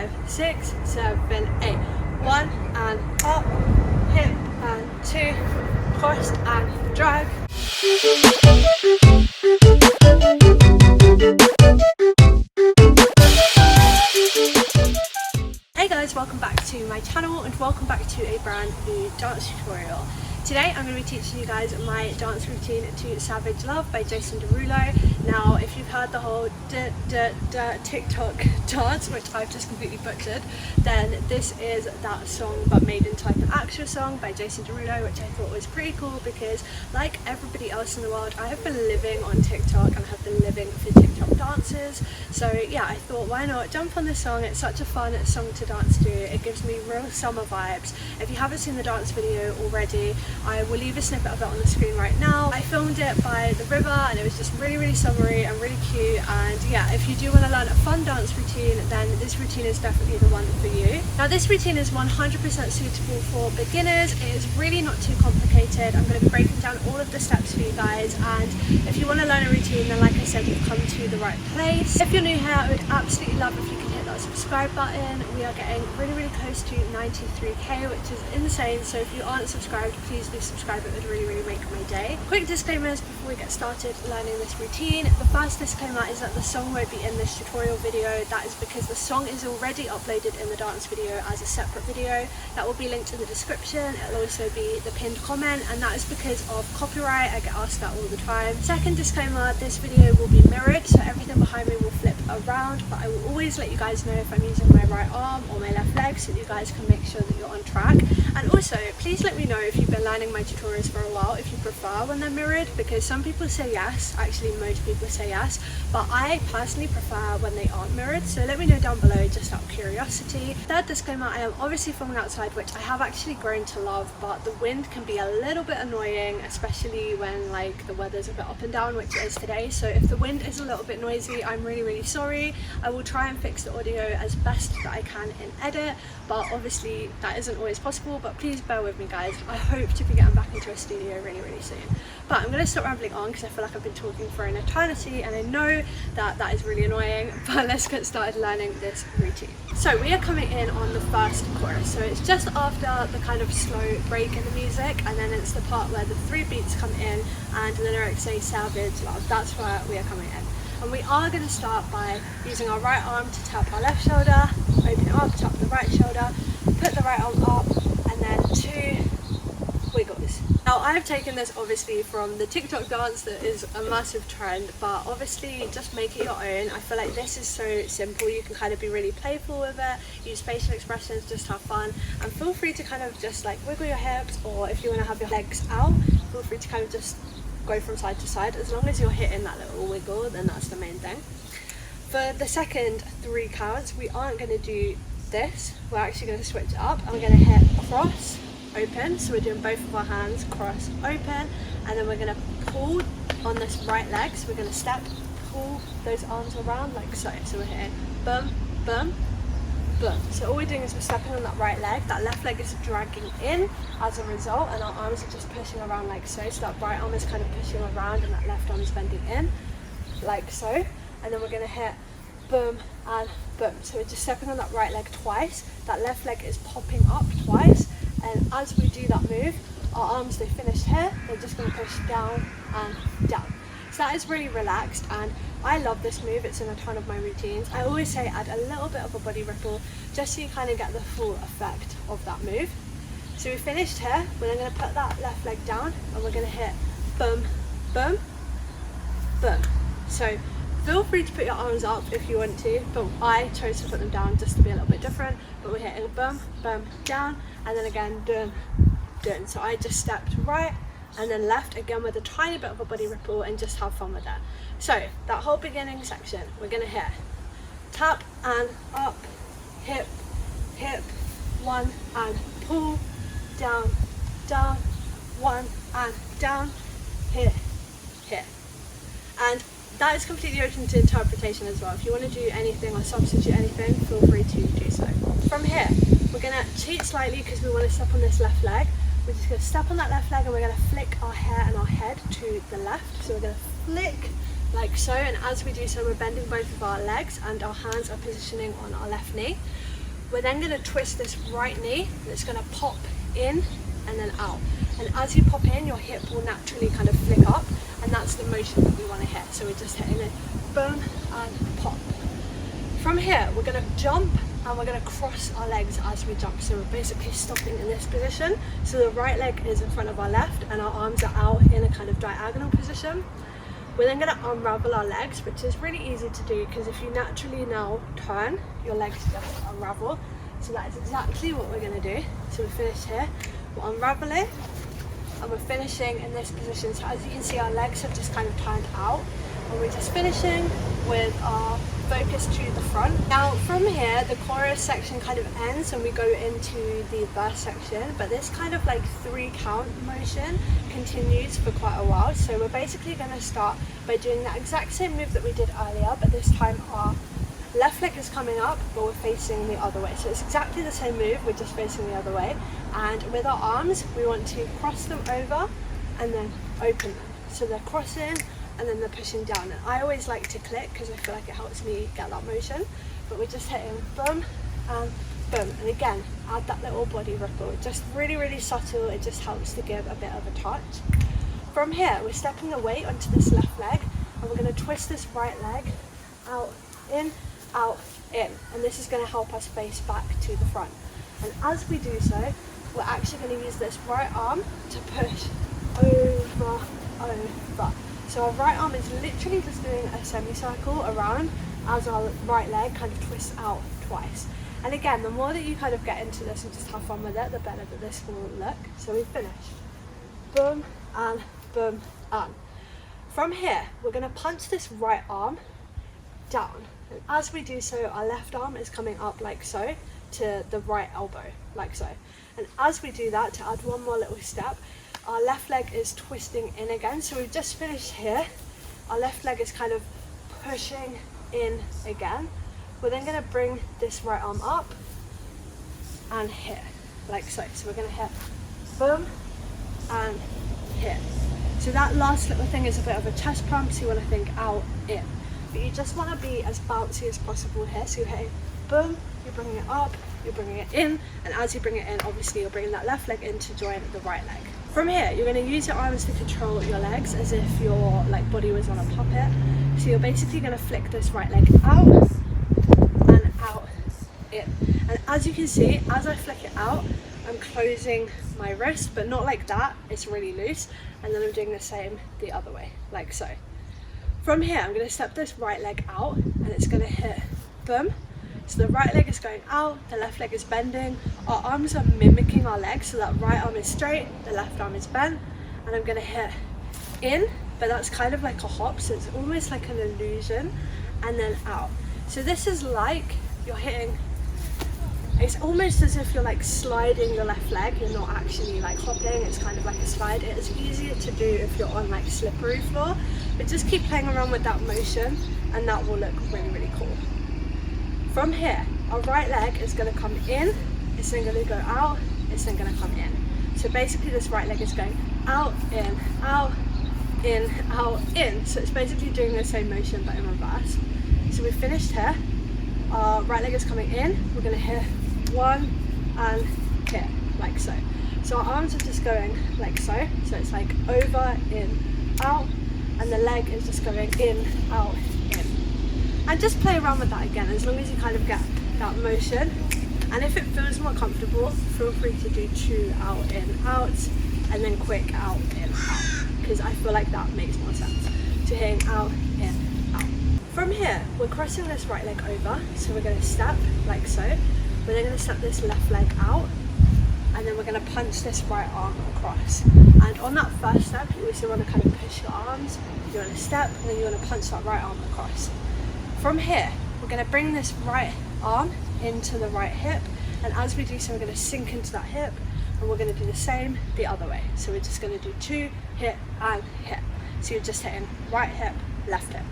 5, 6, 7, 8. 1 and up, hip and 2, cross and drag. Hey guys, welcome back to my channel and welcome back to a brand new dance tutorial. Today I'm going to be teaching you guys my dance routine to Savage Love by Jawsh and Derulo. Now if you've heard the whole TikTok dance, which I've just completely butchered, then this is that song but made into like an actual song by Jawsh and Derulo, which I thought was pretty cool because like everybody else in the world, I have been living on TikTok and have been living for TikTok dances. So yeah, I thought why not jump on this song. It's such a fun song to dance to. It gives me real summer vibes. If you haven't seen the dance video already, I will leave a snippet of it on the screen right now. I filmed it by the river and it was just really summery and really cute. And yeah, if you do want to learn a fun dance routine, then this routine is definitely the one for you. Now this routine is 100% suitable for beginners. It is really not too complicated. I'm going to be breaking down all of the steps for you guys, and if you want to learn a routine, then like I said, you've come to the right place. If you're new here, I would absolutely love if you can hit that subscribe button. We are getting really close to 93k, which is insane. So if you aren't subscribed, please do subscribe. It would really make my day. Quick disclaimers before we get started learning this routine. The first disclaimer is that the song won't be in this tutorial video. That is because the song is already uploaded in the dance video as a separate video that will be linked in the description. It'll also be the pinned comment, and that is because of copyright. I get asked that all the time. Second disclaimer, this video will be mirrored, so everything behind me will flip around, but I will always let you guys know if I'm using my right arm or my left leg so that you guys can make sure that you're on track. And also please let me know if you've been learning my tutorials for a while, if you prefer when they're mirrored, because some people say yes, actually most people say yes, but I personally prefer when they aren't mirrored. So let me know down below just out of curiosity. Third disclaimer, I am obviously filming outside, which I have actually grown to love, but the wind can be a little bit annoying, especially when like the weather's a bit up and down, which it is today. So if the wind is a little bit noisy, I'm really sorry. I will try and fix the audio as best that I can in edit, but obviously that isn't always possible. But please bear with me guys. I hope to be getting back into a studio really soon. But I'm going to stop rambling on because I feel like I've been talking for an eternity and I know that that is really annoying, but let's get started learning this routine. So we are coming in on the first chorus, so it's just after the kind of slow break in the music, and then it's the part where the 3 beats come in and the lyrics say Savage Love. That's where we are coming in. And we are going to start by using our right arm to tap our left shoulder, open it up, tap the right shoulder, put the right arm up, and then 2 wiggles. Now I have taken this obviously from the TikTok dance that is a massive trend, but obviously just make it your own. I feel like this is so simple. You can kind of be really playful with it, use facial expressions, just have fun, and feel free to kind of just like wiggle your hips, or if you want to have your legs out, feel free to kind of just go from side to side. As long as you're hitting that little wiggle, then that's the main thing. For the second 3 counts, we aren't going to do this. We're actually going to switch it up, and we're going to hit cross, open. So we're doing both of our hands, cross, open, and then we're going to pull on this right leg. So we're going to step, pull those arms around like so. So we're hitting boom, boom, boom. So all we're doing is we're stepping on that right leg. That left leg is dragging in as a result, and our arms are just pushing around like so. So that right arm is kind of pushing around and that left arm is bending in like so. And then we're going to hit boom and boom. So we're just stepping on that right leg twice. That left leg is popping up twice. And as we do that move, our arms, they finish here. They're just going to push down and down. So that is really relaxed, and I love this move. It's in a ton of my routines. I always say add a little bit of a body ripple just so you kind of get the full effect of that move. So we finished here. We're then going to put that left leg down and we're going to hit boom, boom, boom. So feel free to put your arms up if you want to, but I chose to put them down just to be a little bit different. But we're hitting boom, boom, down, and then again, dun, dun. So I just stepped right and then left again with a tiny bit of a body ripple, and just have fun with that. So that whole beginning section, we're going to hit tap and up, hip, hip, 1 and pull, down, down, 1 and down, hit, hit. And that is completely open to interpretation as well. If you want to do anything or substitute anything, feel free to do so. From here, we're going to cheat slightly because we want to step on this left leg. We're just going to step on that left leg and we're going to flick our hair and our head to the left. So we're going to flick like so, and as we do so, we're bending both of our legs and our hands are positioning on our left knee. We're then going to twist this right knee, and it's going to pop in and then out. And as you pop in, your hip will naturally kind of flick up, and that's the motion that we want to hit. So we're just hitting it, boom and pop. From here, we're going to jump and we're going to cross our legs as we jump. So we're basically stopping in this position. So the right leg is in front of our left and our arms are out in a kind of diagonal position. We're then going to unravel our legs, which is really easy to do because if you naturally now turn, your legs just unravel. So that is exactly what we're going to do. So we finish here, we're unraveling and we're finishing in this position. So as you can see, our legs have just kind of turned out and we're just finishing with our focus to the front. Now from here, the chorus section kind of ends and we go into the verse section, but this kind of like 3 count motion continues for quite a while. So we're basically going to start by doing that exact same move that we did earlier, but this time our left leg is coming up, but we're facing the other way. So it's exactly the same move, we're just facing the other way. And with our arms, we want to cross them over and then open them. So they're crossing and then they're pushing down. And I always like to click because I feel like it helps me get that motion. But we're just hitting boom and boom. And again, add that little body ripple. Just really, really subtle. It just helps to give a bit of a touch. From here, we're stepping the weight onto this left leg and we're going to twist this right leg out, in, and this is going to help us face back to the front. And as we do so, we're actually going to use this right arm to push over. So our right arm is literally just doing a semicircle around as our right leg kind of twists out twice. And again, the more that you kind of get into this and just have fun with it, the better that this will look. So we finish, boom and boom and. From here, we're going to punch this right arm down. And as we do so, our left arm is coming up like so to the right elbow, like so. And as we do that, to add one more little step, our left leg is twisting in again. So we've just finished here. Our left leg is kind of pushing in again. We're then going to bring this right arm up and hit, like so. So we're going to hit boom and hit. So that last little thing is a bit of a chest pump, so you want to think out, in. But you just want to be as bouncy as possible here. So you're hitting boom, you're bringing it up, you're bringing it in, and as you bring it in, obviously you're bringing that left leg in to join the right leg. From here, you're going to use your arms to control your legs as if your body was on a puppet. So you're basically going to flick this right leg out and out, in. And as you can see, as I flick it out, I'm closing my wrist, but not like that, it's really loose. And then I'm doing the same the other way, like so. From here, I'm going to step this right leg out and it's going to hit boom. So the right leg is going out, the left leg is bending. Our arms are mimicking our legs, so that right arm is straight, the left arm is bent. And I'm going to hit in, but that's kind of like a hop, so it's almost like an illusion, and then out. So this is like you're hitting, it's almost as if you're like sliding the left leg, you're not actually like hopping, it's kind of like a slide. It is easier to do if you're on like slippery floor, but just keep playing around with that motion and that will look really, really cool. From here, our right leg is going to come in, it's then going to go out, it's then going to come in. So basically this right leg is going out, in, out, in, out, in. So it's basically doing the same motion but in reverse. So we've finished here, our right leg is coming in, we're going to hit one and hit, like so. So our arms are just going like so, so it's like over, in, out, and the leg is just going in, out, in. And just play around with that again, as long as you kind of get that motion. And if it feels more comfortable, feel free to do 2 out, in, out, and then quick out, in, out, because I feel like that makes more sense. So hitting out, in, out. From here, we're crossing this right leg over, so we're going to step like so. We're then going to step this left leg out, and then we're going to punch this right arm across. And on that first step, you also want to kind of push your arms, you want to step, and then you want to punch that right arm across. From here, we're going to bring this right arm into the right hip, and as we do so, we're going to sink into that hip, and we're going to do the same the other way. So we're just going to do 2, hip, and hip. So you're just hitting right hip, left hip.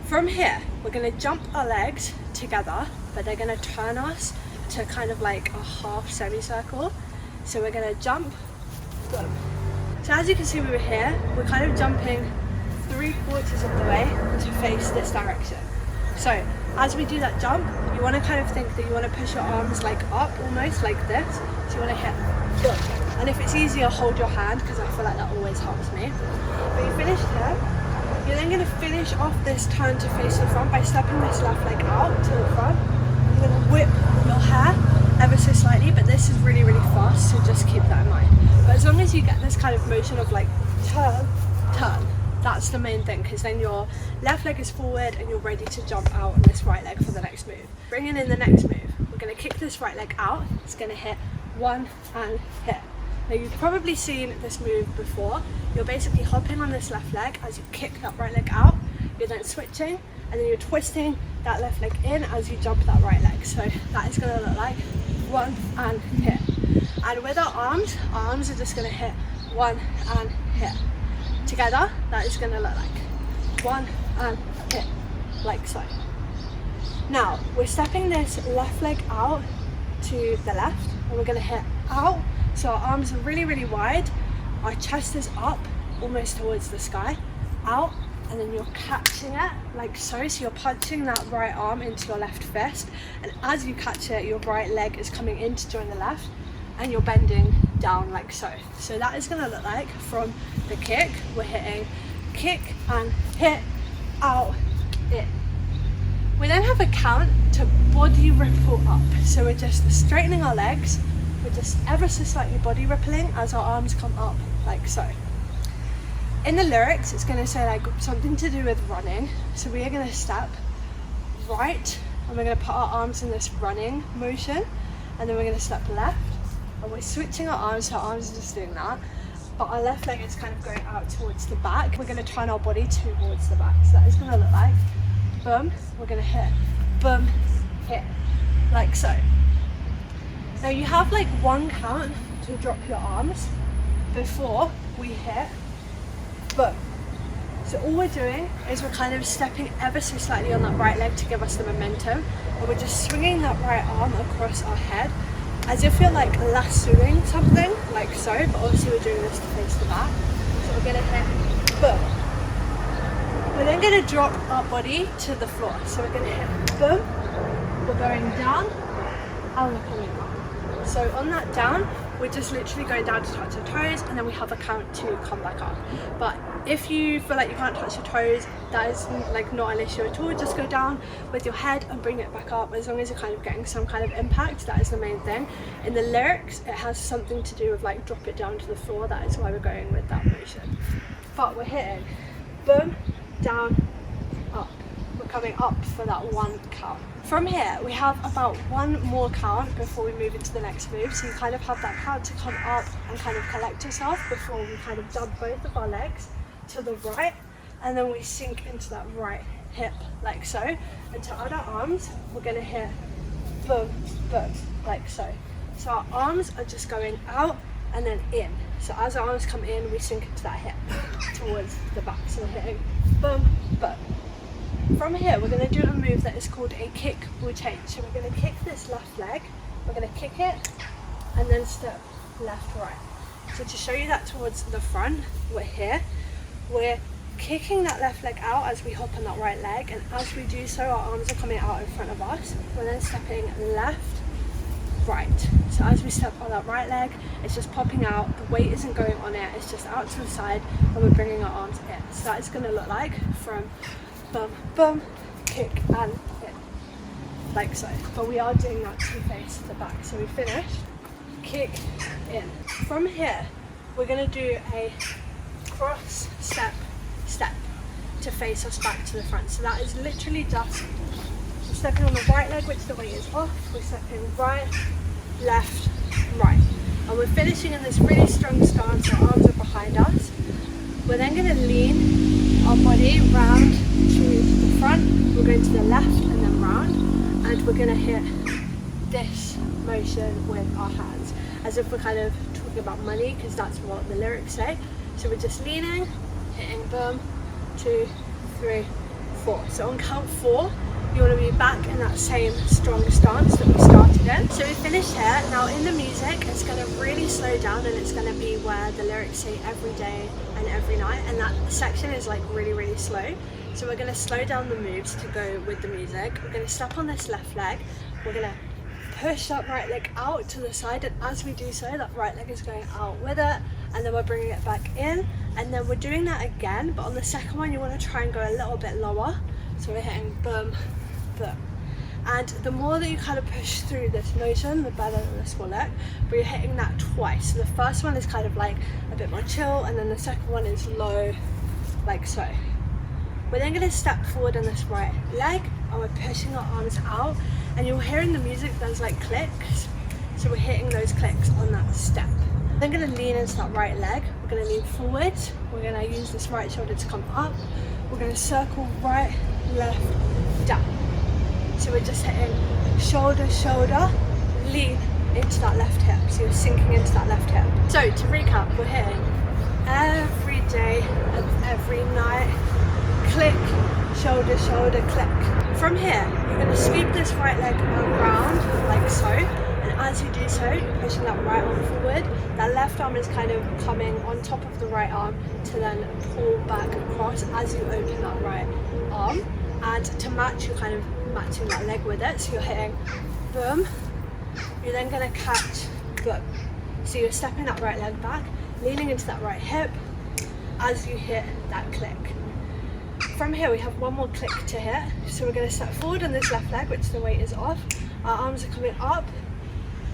From here, we're going to jump our legs together, but they're going to turn us to kind of like a half semicircle. So we're going to jump, boom. So as you can see, we were here, we're kind of jumping 3/4 of the way to face this direction. So as we do that jump, you want to kind of think that you want to push your arms like up, almost like this. So you want to hit boom. And if it's easier, hold your hand, because I feel like that always helps me. But you finished here. You're then going to finish off this turn to face the front by stepping this left leg out to the front. You're going to whip your hair ever so slightly, but this is really, really fast, so just keep that in mind. But as long as you get this kind of motion of like turn, turn, that's the main thing, because then your left leg is forward and you're ready to jump out on this right leg for the next move. Bringing in the next move, we're going to kick this right leg out. It's going to hit one and hit. Now you've probably seen this move before. You're basically hopping on this left leg as you kick that right leg out. You're then switching and then you're twisting that left leg in as you jump that right leg. So that is going to look like one and hit. And with our arms are just going to hit one and hit. Together, that is going to look like one and hit, like so. Now, we're stepping this left leg out to the left and we're going to hit out. So our arms are really, really wide. Our chest is up, almost towards the sky, out, and then you're catching it like so. So you're punching that right arm into your left fist. And as you catch it, your right leg is coming in to join the left and you're bending down like so. So that is gonna look like from the kick, we're hitting kick and hit, out, in. We then have a count to body ripple up. So we're just straightening our legs. We're just ever so slightly body rippling as our arms come up like so. In the lyrics, it's going to say like something to do with running. So we are going to step right and we're going to put our arms in this running motion, and then we're going to step left and we're switching our arms, so our arms are just doing that, but our left leg is kind of going out towards the back. We're going to turn our body towards the back. So that is going to look like boom, we're going to hit, boom, hit, like so. Now you have like one count to drop your arms before we hit boom. So all we're doing is we're kind of stepping ever so slightly on that right leg to give us the momentum, and we're just swinging that right arm across our head as if you're like lassoing something, like so, but obviously we're doing this to face the back. So we're going to hit boom. We're then going to drop our body to the floor. So we're going to hit boom, we're going down, and we're coming up. So on that down, we're just literally going down to touch our toes, and then we have a count to come back up. But if you feel like you can't touch your toes, that is like not an issue at all. Just go down with your head and bring it back up. As long as you're kind of getting some kind of impact, that is the main thing. In the lyrics, it has something to do with like drop it down to the floor. That is why we're going with that motion. But we're hitting boom, down, up. We're coming up for that one count. From here, we have about one more count before we move into the next move. So you kind of have that count to come up and kind of collect yourself before we kind of jump both of our legs to the right, and then we sink into that right hip like so. And to other arms, we're going to hit boom, boom, like so. So our arms are just going out and then in. So as our arms come in, we sink into that hip towards the back. So we're hitting boom, boom. From here, we're going to do a move that is called a kick will change. So we're going to kick this left leg, we're going to kick it, and then step left, right. So to show you that towards the front, we're here, we're kicking that left leg out as we hop on that right leg, and as we do so, our arms are coming out in front of us. We're then stepping left, right. So as we step on that right leg, it's just popping out, the weight isn't going on it, it's just out to the side, and we're bringing our arms in. So that is going to look like from bum, bum, kick and in, like so. But we are doing that to face the back. So we finish, kick, in. From here, we're going to do a cross, step, step to face us back to the front. So that is literally just stepping on the right leg, which the weight is off. We're stepping right, left, right. And we're finishing in this really strong stance. Our arms are behind us. We're then going to lean our body round to the front. We're going to the left and then round, and we're going to hit this motion with our hands as if we're kind of talking about money, because that's what the lyrics say. So we're just leaning, hitting boom, 2, 3, 4. So on count 4, you want to be back in that same strong stance that we started in. So we finished here. Now in the music, it's going to really slow down, and it's going to be where the lyrics say every day and every night, and that section is like really, really slow. So we're going to slow down the moves to go with the music. We're going to step on this left leg. We're going to push that right leg out to the side, and as we do so, that right leg is going out with it, and then we're bringing it back in, and then we're doing that again, but on the second one you want to try and go a little bit lower. So we're hitting boom, boom. And the more that you kind of push through this motion, the better this will look. But you're hitting that twice. So the first one is kind of like a bit more chill, and then the second one is low, like so. We're then going to step forward on this right leg, and we're pushing our arms out, and you're hearing the music, there's like clicks. So we're hitting those clicks on that step. Then going to lean into that right leg. We're going to lean forward. We're going to use this right shoulder to come up. We're going to circle right, left, down. So we're just hitting shoulder, shoulder, lean into that left hip. So you're sinking into that left hip. So to recap, we're hitting every day and every night. Click, shoulder, shoulder, click. From here, you're going to sweep this right leg around like so. And as you do so, you're pushing that right arm forward. That left arm is kind of coming on top of the right arm to then pull back across as you open that right arm. And to match, you're kind of matching that leg with it. So you're hitting boom. You're then going to catch boom. So you're stepping that right leg back, leaning into that right hip as you hit that click. From here we have one more click to hit. So we're going to step forward on this left leg, which the weight is off. Our arms are coming up.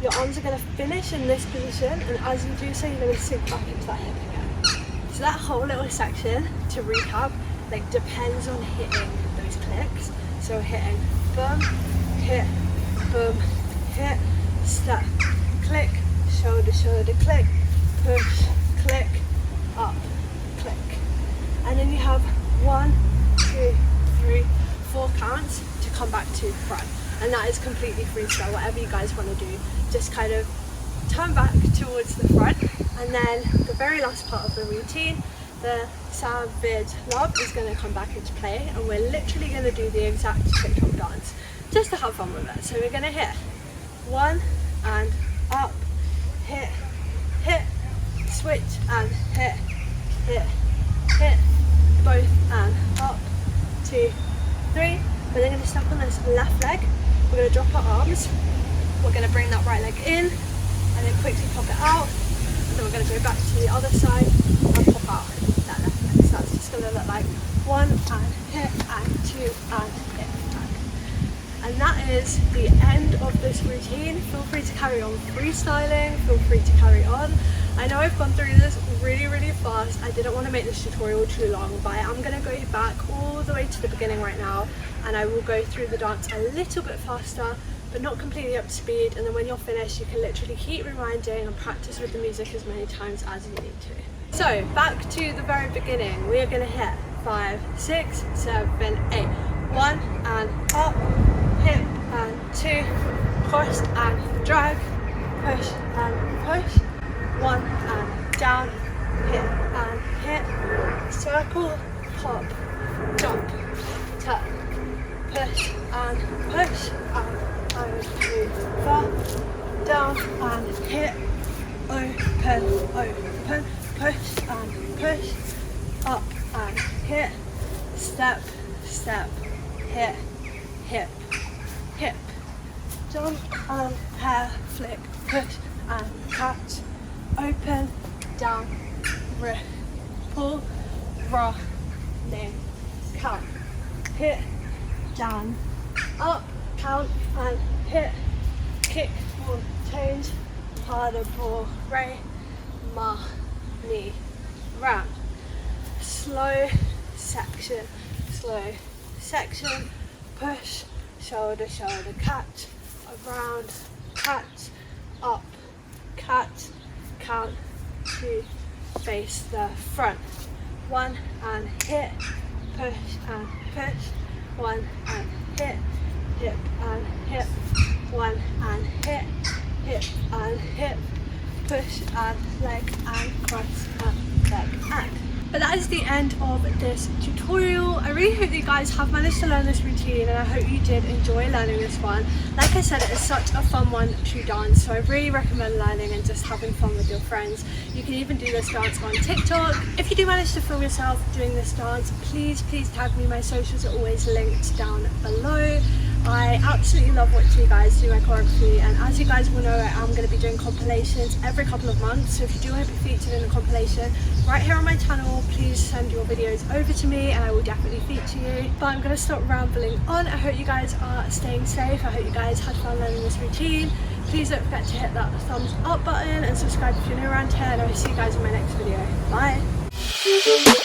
Your arms are going to finish in this position, and as you do so, you're going to sink back into that hip again. So that whole little section, to recap, like depends on hitting those clicks. So hitting boom, hit, boom, hit, step, click, shoulder, shoulder, click, push, click, up, click. And then you have 1, 2, 3, 4 counts to come back to front. And that is completely freestyle, whatever you guys want to do. Just kind of turn back towards the front. And then the very last part of the routine, the Savage Love, is going to come back into play, and we're literally going to do the exact TikTok dance just to have fun with it. So we're going to hit 1 and up, hit, hit, switch and hit, hit, hit, both and up, 2, 3. We're then going to step on this left leg. We're going to drop our arms. We're going to bring that right leg in and then quickly pop it out. And then we're going to go back to the other side and pop out that left leg. So that's just going to look like 1 and hit and 2 and hit back. And that is the end of this routine. Feel free to carry on freestyling, feel free to carry on. I know I've gone through this really fast. I didn't want to make this tutorial too long, but I am going to go back all the way to the beginning right now, and I will go through the dance a little bit faster, but not completely up to speed. And then when you're finished, you can literally keep rewinding and practice with the music as many times as you need to. So back to the very beginning, we are going to hit 5, 6, 7, 8. 1 and up, hip and 2, push and drag, push and push, 1 and down, hit and hit, circle, pop, jump, turn, push and push, and over, down and hit, open, push and push, up and hit, step, step, hit, hip, hip, jump and hair flick, push and catch, open, down, rip, pull, running, count, hit, down, up, count and hit, kick, ball, change, harder ball, ray, ma, knee, round, slow section, push, shoulder, shoulder, catch, around, catch, up, catch, count, 2, face the front, 1 and hit, push and push, 1 and hit, hip and hip, 1 and hit, hip and hip, push and leg and cross and leg and But that is the end of this tutorial. I really hope that you guys have managed to learn this routine, and I hope you did enjoy learning this one. Like I said, it is such a fun one to dance, so I really recommend learning and just having fun with your friends. You can even do this dance on TikTok. If you do manage to film yourself doing this dance, please tag me. My socials are always linked down below. I absolutely love watching you guys do my choreography, and as you guys will know, I am going to be doing compilations every couple of months, so if you do want to be featured in a compilation right here on my channel, please send your videos over to me and I will definitely feature you. But I'm going to stop rambling on. I hope you guys are staying safe. I hope you guys had fun learning this routine. Please don't forget to hit that thumbs up button and subscribe if you're new around here, and I will see you guys in my next video. Bye!